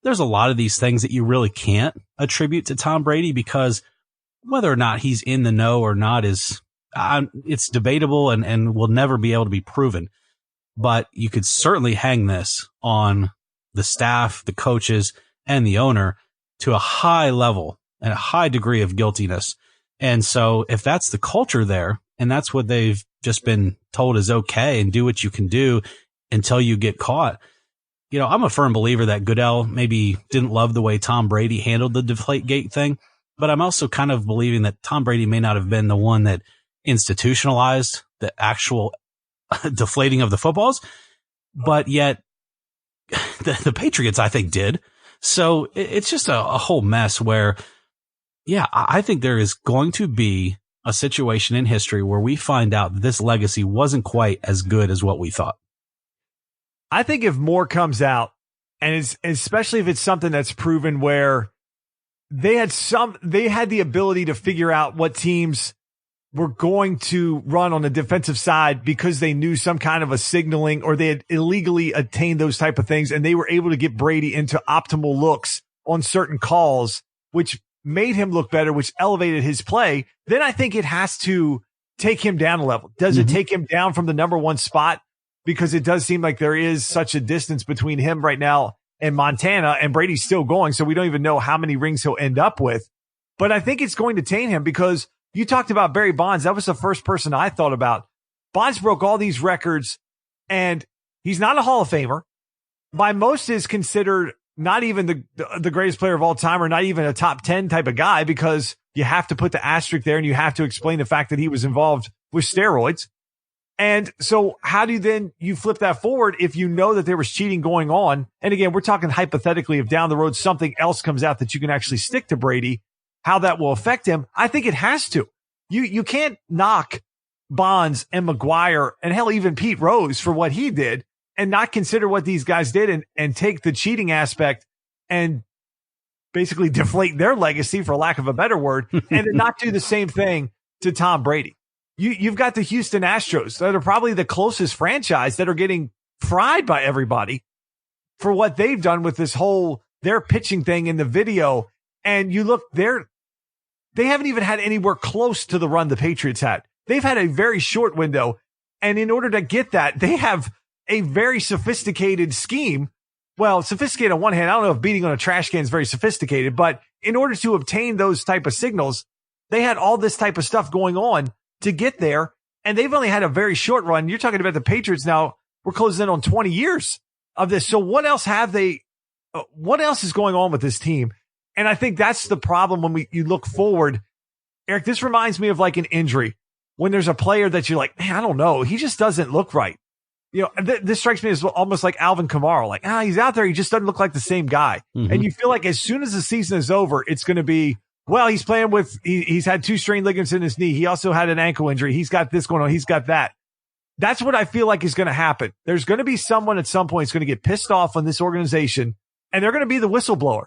there's a lot of these things that you really can't attribute to Tom Brady, because whether or not he's in the know or not is, it's debatable and will never be able to be proven. But you could certainly hang this on the staff, the coaches, and the owner to a high level and a high degree of guiltiness. And so if that's the culture there, and that's what they've just been told is okay, and do what you can do until you get caught. I'm a firm believer that Goodell maybe didn't love the way Tom Brady handled the Deflategate thing, but I'm also kind of believing that Tom Brady may not have been the one that institutionalized the actual deflating of the footballs, but yet the Patriots, I think, did. So it's just a whole mess where, yeah, I think there is going to be a situation in history where we find out that this legacy wasn't quite as good as what we thought. I think if more comes out, and especially if it's something that's proven where they had the ability to figure out what teams were going to run on the defensive side because they knew some kind of a signaling, or they had illegally attained those type of things, and they were able to get Brady into optimal looks on certain calls, which made him look better, which elevated his play. Then I think it has to take him down a level. Does it take him down from the number one spot? Because it does seem like there is such a distance between him right now and Montana, and Brady's still going. So we don't even know how many rings he'll end up with. But I think it's going to taint him, because you talked about Barry Bonds. That was the first person I thought about. Bonds broke all these records, and he's not a Hall of Famer. By most is considered not even the greatest player of all time, or not even a top 10 type of guy, because you have to put the asterisk there and you have to explain the fact that he was involved with steroids. And so how do you flip that forward if you know that there was cheating going on? And again, we're talking hypothetically, if down the road something else comes out that you can actually stick to Brady, how that will affect him. I think it has to. You can't knock Bonds and McGuire and hell, even Pete Rose for what he did, and not consider what these guys did and take the cheating aspect and basically deflate their legacy, for lack of a better word, and to not do the same thing to Tom Brady. You've got the Houston Astros that are probably the closest franchise that are getting fried by everybody for what they've done with this whole, their pitching thing in the video. And you look there, they haven't even had anywhere close to the run the Patriots had. They've had a very short window. And in order to get that, they have a very sophisticated scheme. Well, sophisticated on one hand, I don't know if beating on a trash can is very sophisticated, but in order to obtain those type of signals, they had all this type of stuff going on to get there. And they've only had a very short run. You're talking about the Patriots now. We're closing in on 20 years of this. So what else what else is going on with this team? And I think that's the problem when you look forward. Eric, this reminds me of like an injury, when there's a player that you're like, man, I don't know. He just doesn't look right. This strikes me as almost like Alvin Kamara. Like, he's out there. He just doesn't look like the same guy. Mm-hmm. And you feel like as soon as the season is over, it's going to be, well, he's playing with, he's had 2 strained ligaments in his knee. He also had an ankle injury. He's got this going on. He's got that. That's what I feel like is going to happen. There's going to be someone at some point who's going to get pissed off on this organization, and they're going to be the whistleblower.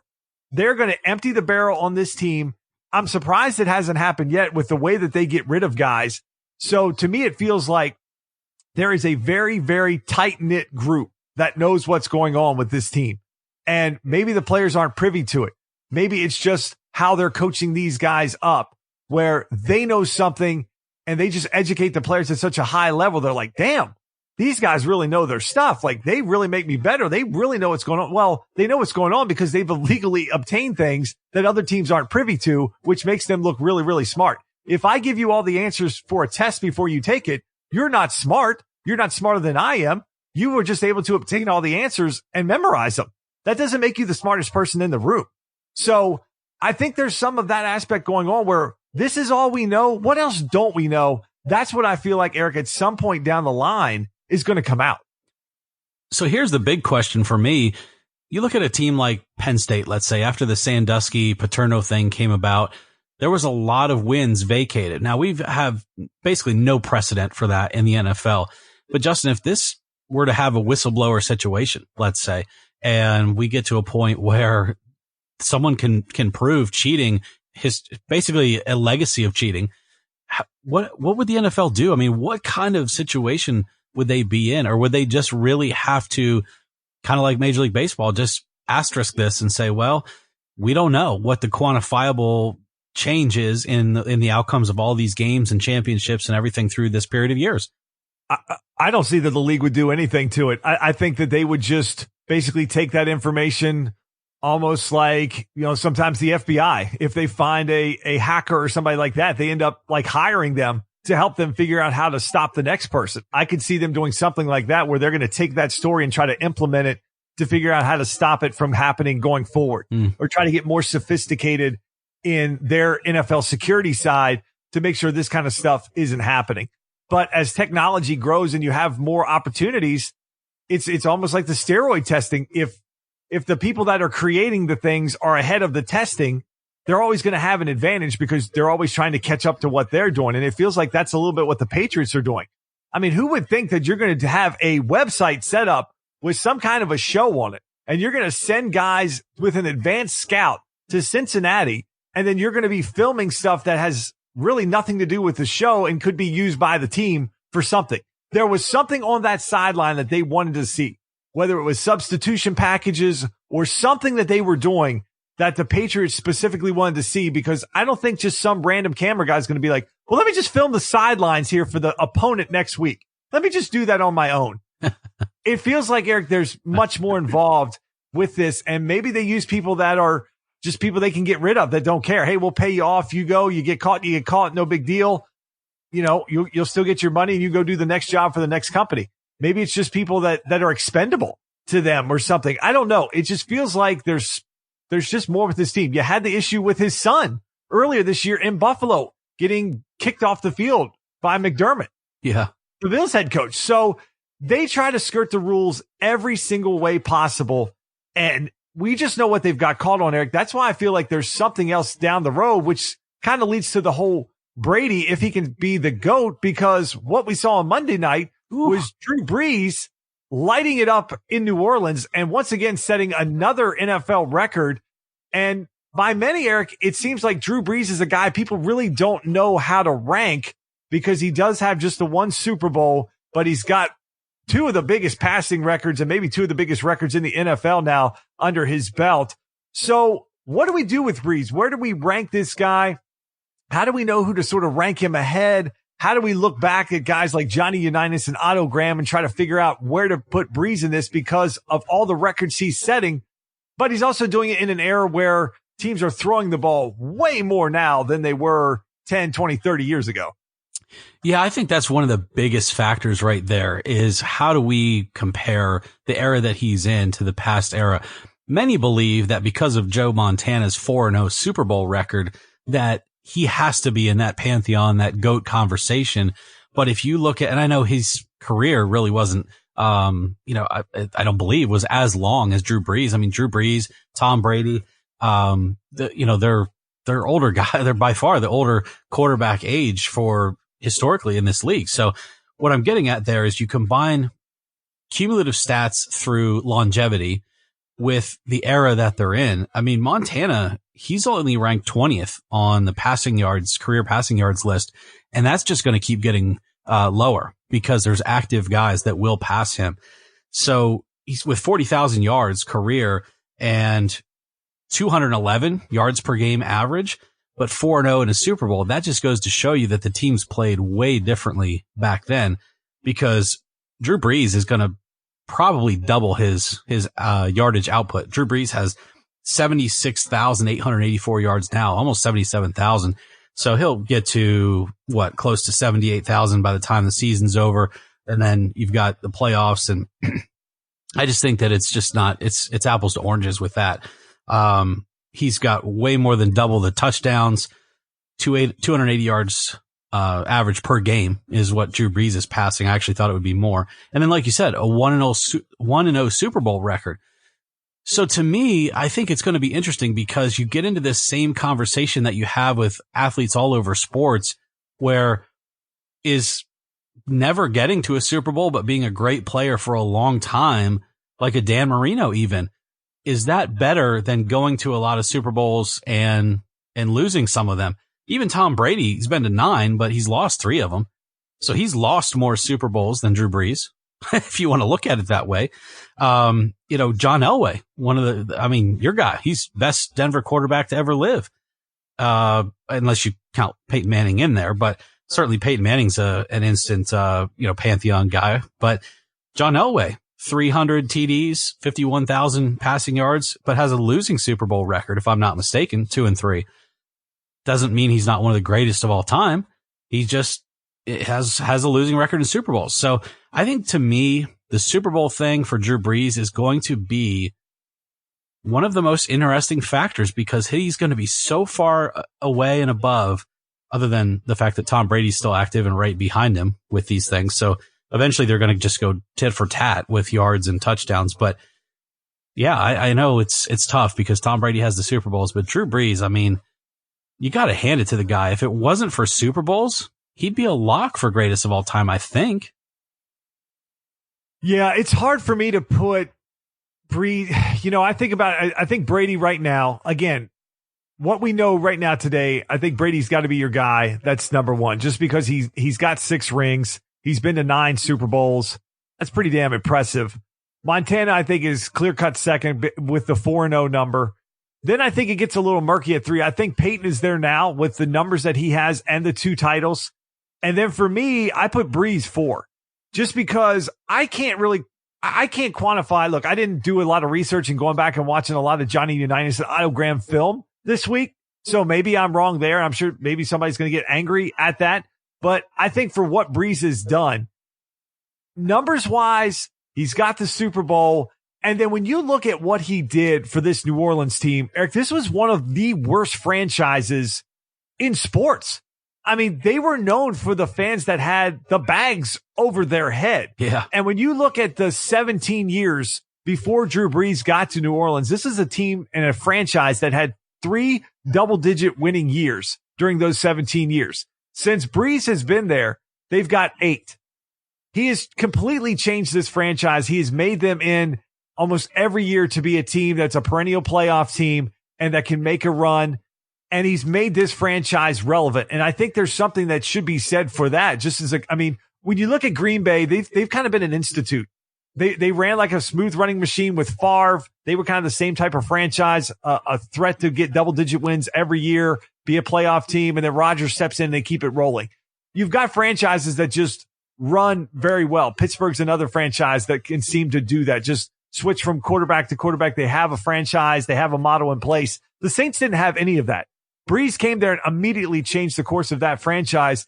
They're going to empty the barrel on this team. I'm surprised it hasn't happened yet with the way that they get rid of guys. So to me, it feels like there is a very, very tight-knit group that knows what's going on with this team. And maybe the players aren't privy to it. Maybe it's just how they're coaching these guys up, where they know something and they just educate the players at such a high level. They're like, damn, these guys really know their stuff. Like, they really make me better. They really know what's going on. Well, they know what's going on because they've illegally obtained things that other teams aren't privy to, which makes them look really, really smart. If I give you all the answers for a test before you take it, you're not smart. You're not smarter than I am. You were just able to obtain all the answers and memorize them. That doesn't make you the smartest person in the room. So I think there's some of that aspect going on where this is all we know. What else don't we know? That's what I feel like, Eric, at some point down the line is going to come out. So here's the big question for me. You look at a team like Penn State, let's say, after the Sandusky Paterno thing came about, there was a lot of wins vacated. Now, we have basically no precedent for that in the NFL. But Justin, if this were to have a whistleblower situation, let's say, and we get to a point where someone can prove cheating, basically a legacy of cheating, what would the NFL do? I mean, what kind of situation would they be in? Or would they just really have to, kind of like Major League Baseball, just asterisk this and say, well, we don't know what the quantifiable change is in the outcomes of all these games and championships and everything through this period of years. I don't see that the league would do anything to it. I think that they would just basically take that information almost like, sometimes the FBI, if they find a hacker or somebody like that, they end up like hiring them to help them figure out how to stop the next person. I could see them doing something like that where they're going to take that story and try to implement it to figure out how to stop it from happening going forward, or try to get more sophisticated in their NFL security side to make sure this kind of stuff isn't happening. But as technology grows and you have more opportunities, it's almost like the steroid testing. If the people that are creating the things are ahead of the testing, they're always going to have an advantage because they're always trying to catch up to what they're doing. And it feels like that's a little bit what the Patriots are doing. I mean, who would think that you're going to have a website set up with some kind of a show on it, and you're going to send guys with an advanced scout to Cincinnati, and then you're going to be filming stuff that has really nothing to do with the show and could be used by the team for something. There was something on that sideline that they wanted to see, whether it was substitution packages or something that they were doing that the Patriots specifically wanted to see, because I don't think just some random camera guy is going to be like, well, let me just film the sidelines here for the opponent next week. Let me just do that on my own. It feels like, Eric, there's much more involved with this, and maybe they use people that are just people they can get rid of that don't care. Hey, we'll pay you off. You go, you get caught, no big deal. You'll still get your money and you go do the next job for the next company. Maybe it's just people that are expendable to them or something. I don't know. It just feels like there's just more with this team. You had the issue with his son earlier this year in Buffalo getting kicked off the field by McDermott. Yeah. The Bills head coach. So they try to skirt the rules every single way possible. And we just know what they've got called on, Eric. That's why I feel like there's something else down the road, which kind of leads to the whole Brady, if he can be the GOAT, because what we saw on Monday night was Drew Brees lighting it up in New Orleans and once again setting another NFL record. And by many, Eric, it seems like Drew Brees is a guy people really don't know how to rank because he does have just the one Super Bowl, but he's got two of the biggest passing records and maybe two of the biggest records in the NFL now under his belt. So what do we do with Brees? Where do we rank this guy? How do we know who to sort of rank him ahead? How do we look back at guys like Johnny Unitas and Otto Graham and try to figure out where to put Brees in this because of all the records he's setting? But he's also doing it in an era where teams are throwing the ball way more now than they were 10, 20, 30 years ago. Yeah, I think that's one of the biggest factors right there is how do we compare the era that he's in to the past era? Many believe that because of Joe Montana's 4-0 Super Bowl record, that he has to be in that pantheon, that GOAT conversation. But if you look at, and I know his career really wasn't, I don't believe was as long as Drew Brees. I mean, Drew Brees, Tom Brady, they're older guys. They're by far the older quarterback age for historically in this league. So what I'm getting at there is you combine cumulative stats through longevity with the era that they're in. I mean, Montana, he's only ranked 20th on the career passing yards list. And that's just going to keep getting lower because there's active guys that will pass him. So he's with 40,000 yards career and 211 yards per game average, but 4-0 in a Super Bowl. That just goes to show you that the teams played way differently back then because Drew Brees is going to probably double his yardage output. Drew Brees has 76,884 yards now, almost 77,000. So he'll get to close to 78,000 by the time the season's over. And then you've got the playoffs. And I just think that it's just not, it's apples to oranges with that. He's got way more than double the touchdowns, 280 yards, average per game is what Drew Brees is passing. I actually thought it would be more. And then, like you said, a 1-0 Super Bowl record. So to me, I think it's going to be interesting because you get into this same conversation that you have with athletes all over sports where is never getting to a Super Bowl, but being a great player for a long time, like a Dan Marino even. Is that better than going to a lot of Super Bowls and losing some of them? Even Tom Brady, he's been to 9, but he's lost 3 of them. So he's lost more Super Bowls than Drew Brees. if you want to look at it that way. John Elway, your guy, he's best Denver quarterback to ever live. Unless you count Peyton Manning in there, but certainly Peyton Manning's an instant, pantheon guy. But John Elway, 300 TDs, 51,000 passing yards, but has a losing Super Bowl record, if I'm not mistaken, 2-3. Doesn't mean he's not one of the greatest of all time. He just has a losing record in Super Bowls. So I think, to me, the Super Bowl thing for Drew Brees is going to be one of the most interesting factors, because he's going to be so far away and above, other than the fact that Tom Brady's still active and right behind him with these things. So eventually they're going to just go tit for tat with yards and touchdowns. But yeah, I know it's tough because Tom Brady has the Super Bowls, but Drew Brees, I mean, you got to hand it to the guy. If it wasn't for Super Bowls, he'd be a lock for greatest of all time, I think. Yeah, it's hard for me to put Brees. I think Brady right now, again, what we know right now today, I think Brady's got to be your guy. That's number one, just because he's got 6 rings. He's been to 9 Super Bowls. That's pretty damn impressive. Montana, I think, is clear-cut second with the 4-0 number. Then I think it gets a little murky at 3. I think Peyton is there now with the numbers that he has and the 2 titles. And then for me, I put Brees 4, just because I can't quantify. Look, I didn't do a lot of research and going back and watching a lot of Johnny Unitas and Otto Graham film this week. So maybe I'm wrong there. I'm sure maybe somebody's going to get angry at that. But I think for what Brees has done, numbers wise, he's got the Super Bowl. And then when you look at what he did for this New Orleans team, Eric, this was one of the worst franchises in sports. I mean, they were known for the fans that had the bags over their head. Yeah. And when you look at the 17 years before Drew Brees got to New Orleans, this is a team and a franchise that had 3 double-digit winning years during those 17 years. Since Brees has been there, they've got 8. He has completely changed this franchise. He has made them in almost every year to be a team that's a perennial playoff team and that can make a run. And he's made this franchise relevant. And I think there's something that should be said for that. Just as when you look at Green Bay, they've kind of been an institute. They ran like a smooth running machine with Favre. They were kind of the same type of franchise, a threat to get double-digit wins every year, be a playoff team, and then Rodgers steps in and they keep it rolling. You've got franchises that just run very well. Pittsburgh's another franchise that can seem to do that, just switch from quarterback to quarterback. They have a franchise. They have a model in place. The Saints didn't have any of that. Brees came there and immediately changed the course of that franchise.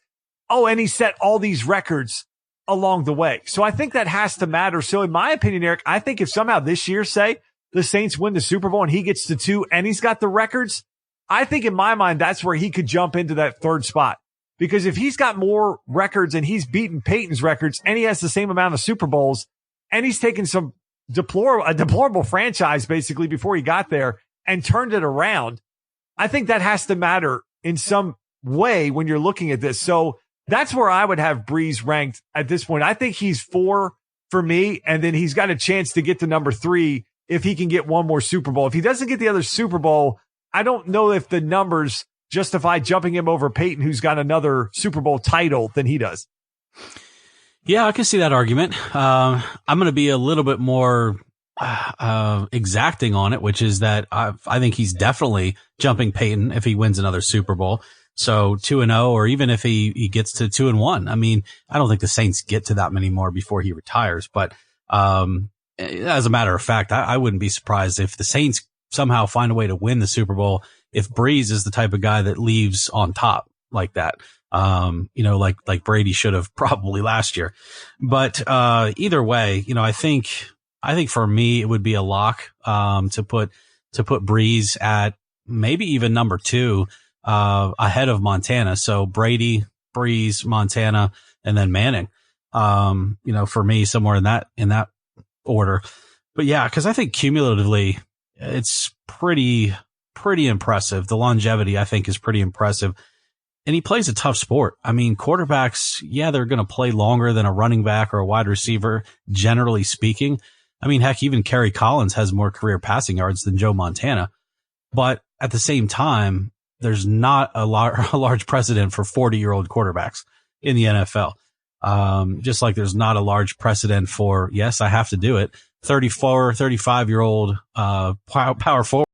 Oh, and he set all these records along the way. So I think that has to matter. So in my opinion, Eric, I think if somehow this year, say, the Saints win the Super Bowl and he gets to 2 and he's got the records, I think in my mind, that's where he could jump into that 3rd spot. Because if he's got more records and he's beaten Peyton's records and he has the same amount of Super Bowls and he's taken a deplorable franchise basically before he got there and turned it around, I think that has to matter in some way when you're looking at this. So that's where I would have Brees ranked at this point. I think he's 4 for me, and then he's got a chance to get to number 3 if he can get one more Super Bowl. If he doesn't get the other Super Bowl, I don't know if the numbers justify jumping him over Peyton, who's got another Super Bowl title than he does. Yeah, I can see that argument. I'm going to be a little bit more exacting on it, which is that I think he's definitely jumping Peyton if he wins another Super Bowl. So 2-0, or even if he gets to 2-1. I mean, I don't think the Saints get to that many more before he retires. But as a matter of fact, I wouldn't be surprised if the Saints somehow find a way to win the Super Bowl if Brees is the type of guy that leaves on top like that. Like Brady should have probably last year. But either way, I think for me it would be a lock to put Brees at maybe even number 2. Ahead of Montana. So Brady, Brees, Montana, and then Manning. For me, somewhere in that order. But yeah, because I think cumulatively, it's pretty impressive. The longevity, I think, is pretty impressive. And he plays a tough sport. I mean, quarterbacks, yeah, they're going to play longer than a running back or a wide receiver, generally speaking. I mean, heck, even Kerry Collins has more career passing yards than Joe Montana. But at the same time, there's not a large precedent for 40-year-old quarterbacks in the NFL. Just like there's not a large precedent for, yes, I have to do it. 34, 35-year-old, power forward